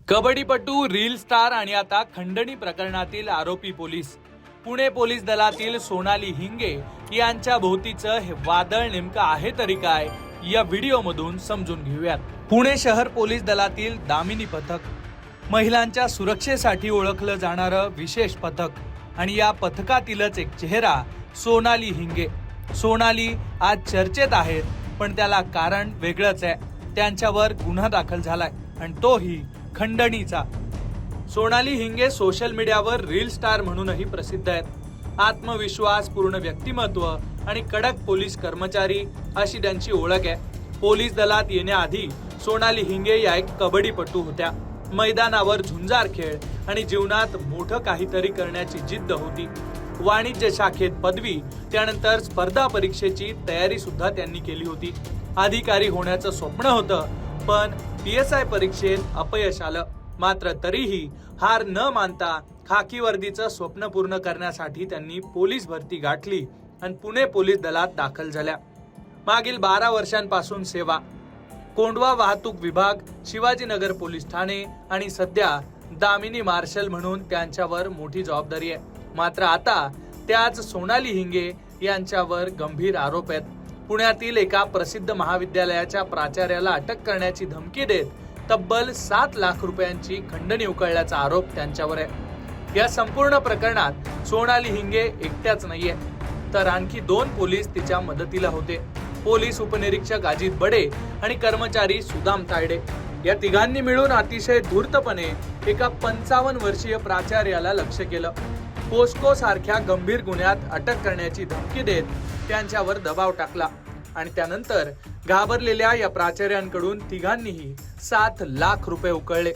कबड्डीपटू, reel star आणि आता खंडणी प्रकरणातील आरोपी पोलीस. पुणे पोलीस दलातील सोनाली हिंगे यांच्या भोवतीचं हे वादळ नेमकं आहे तरी काय, या व्हिडिओमधून समजून घेऊयात. पुणे शहर पोलीस दलातील दामिनी पथक, महिलांच्या सुरक्षेसाठी ओळखलं जाणारं विशेष पथक आणि या पथकातीलच एक चेहरा सोनाली हिंगे. सोनाली आज चर्चेत आहेत, पण त्याला कारण वेगळंच आहे. त्यांच्यावर गुन्हा दाखल झालाय आणि तोही खंडणीचा. सोनाली हिंगे सोशल मीडियावर रील स्टार म्हणूनही प्रसिद्ध आहेत. आत्मविश्वास, पूर्ण व्यक्तिमत्व आणि कडक पोलीस कर्मचारी अशी त्यांची ओळख आहे. पोलीस दलात येण्याआधी सोनाली हिंगे या एक कबड्डीपटू होत्या. मैदानावर झुंजार खेळ आणि जीवनात मोठं काहीतरी करण्याची जिद्द होती. वाणिज्य शाखेत पदवी, त्यानंतर स्पर्धा परीक्षेची तयारी सुद्धा त्यांनी केली होती. अधिकारी होण्याचं स्वप्न होतं, पण PSI परीक्षेत अपयश आलं. मात्र तरीही हार न मानता खाकी वर्दीचं स्वप्न पूर्ण करण्यासाठी त्यांनी पोलीस भरती गाठली आणि पुणे पोलीस दलात दाखल झाल्या. मागील 12 वर्षांपासून सेवा, कोंढवा वाहतूक विभाग, शिवाजीनगर पोलीस ठाणे आणि सध्या दामिनी मार्शल म्हणून त्यांच्यावर मोठी जबाबदारी आहे. मात्र आता त्याच सोनाली हिंगे यांच्यावर गंभीर आरोप आहेत. पुण्यातील एका प्रसिद्ध महाविद्यालयाच्या प्राचार्याला अटक करण्याची धमकी देत तब्बल 7 लाख रुपयांची खंडणी उकळल्याचा आरोप त्यांच्यावर आहे. या संपूर्ण प्रकरणात सोनाली हिंगे एकट्याच नाहीये, तर आणखी 2 पोलीस तिच्या मदतीला होते. पोलीस उपनिरीक्षक अजित बडे आणि कर्मचारी सुदाम तायडे या तिघांनी मिळून अतिशय धूर्तपणे एका 55 वर्षीय प्राचार्याला लक्ष्य केलं. पोस्को सारख्या गंभीर गुन्ह्यात अटक करण्याची धमकी देत त्यांच्यावर दबाव टाकला आणि त्यानंतर घाबरलेल्या या प्राचार्यांकडून तिघांनीही 7 लाख रुपये उकळले.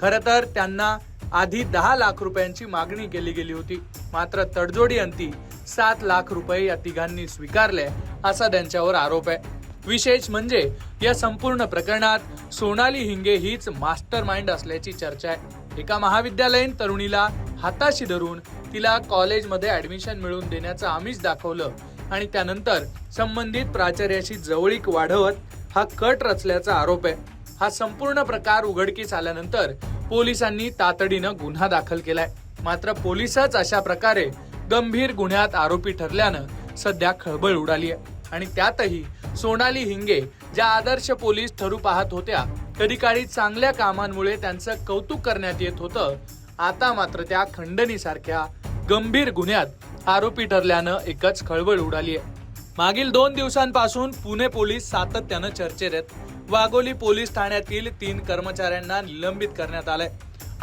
खरं तर त्यांना आधी 10 लाख रुपयांची मागणी केली गेली होती. मात्र तडजोडी अंती 7 लाख रुपये या तिघांनी स्वीकारले असा त्यांच्यावर आरोप आहे. विशेष म्हणजे या संपूर्ण प्रकरणात सोनाली हिंगे हीच मास्टर माइंड असल्याची चर्चा आहे. एका महाविद्यालयीन तरुणीला हाताशी धरून तिला कॉलेजमध्ये ऍडमिशन मिळवून देण्याचं आमिष दाखवलं आणि त्यानंतर संबंधित प्राचार्याशी जवळीक वाढवत हा कट रचल्याचा आरोप आहे. हा संपूर्ण प्रकार उघडकीस आल्यानंतर पोलिसांनी तातडीनं गुन्हा दाखल केलाय. मात्र पोलिसच अशा प्रकारे गंभीर गुन्ह्यात आरोपी ठरल्यानं सध्या खळबळ उडाली आहे. आणि त्यातही सोनाली हिंगे ज्या आदर्श पोलीस ठरू पाहत होत्या, कधी काळी चांगल्या कामांमुळे त्यांचं कौतुक करण्यात येत होतं, आता मात्र त्या खंडणीसारख्या गंभीर गुन्ह्यात आरोपी ठरल्यानं एकच खळबळ उडाली आहे. मागील 2 दिवसांपासून पुणे पोलीस सातत्यानं चर्चेत आहेत. वाघोली पोलीस ठाण्यातील 3 कर्मचाऱ्यांना निलंबित करण्यात आलंय.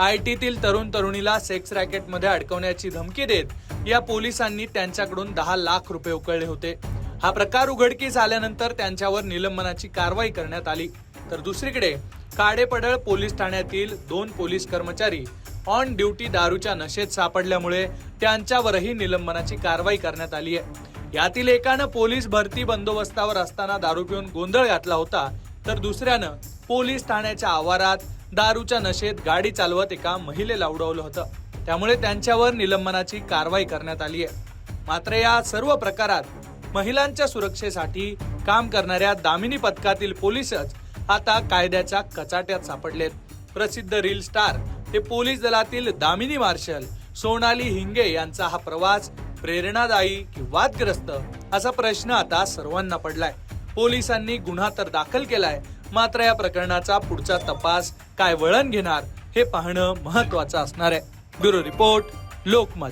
IT तरुण तरुणीला सेक्स रॅकेटमध्ये अडकवण्याची धमकी देत या पोलिसांनी त्यांच्याकडून 10 लाख रुपये उकळले होते. हा प्रकार उघडकीस आल्यानंतर त्यांच्यावर निलंबनाची कारवाई करण्यात आली. तर दुसरीकडे काडेपडळ पोलीस ठाण्यातील 2 पोलीस कर्मचारी ऑन ड्युटी दारूच्या नशेत सापडल्यामुळे त्यांच्यावरही निलंबनाची कारवाई करण्यात आली आहे. यातील एकानं पोलीस भरती बंदोबस्तावर असताना दारू पिऊन गोंधळ घातला होता, तर दुसऱ्यानं पोलीस ठाण्याच्या आवारात दारूच्या नशेत गाडी चालवत एका महिलेला उडवलं होतं. त्यामुळे त्यांच्यावर निलंबनाची कारवाई करण्यात आली आहे. मात्र या सर्व प्रकारात महिलांच्या सुरक्षेसाठी काम करणाऱ्या दामिनी पथकातील पोलीसच आता कायद्याच्या कचाट्यात सापडलेत. प्रसिद्ध रील स्टार ते पोलीस दलातील दामिनी मार्शल सोनाली हिंगे यांचा हा प्रवास प्रेरणादायी की वादग्रस्त असा प्रश्न आता सर्वांना पडलाय. पोलिसांनी गुन्हा तर दाखल केलाय, मात्र या प्रकरणाचा पुढचा तपास काय वळण घेणार हे पाहणं महत्वाचं असणार आहे. Bureau report, Lokmat.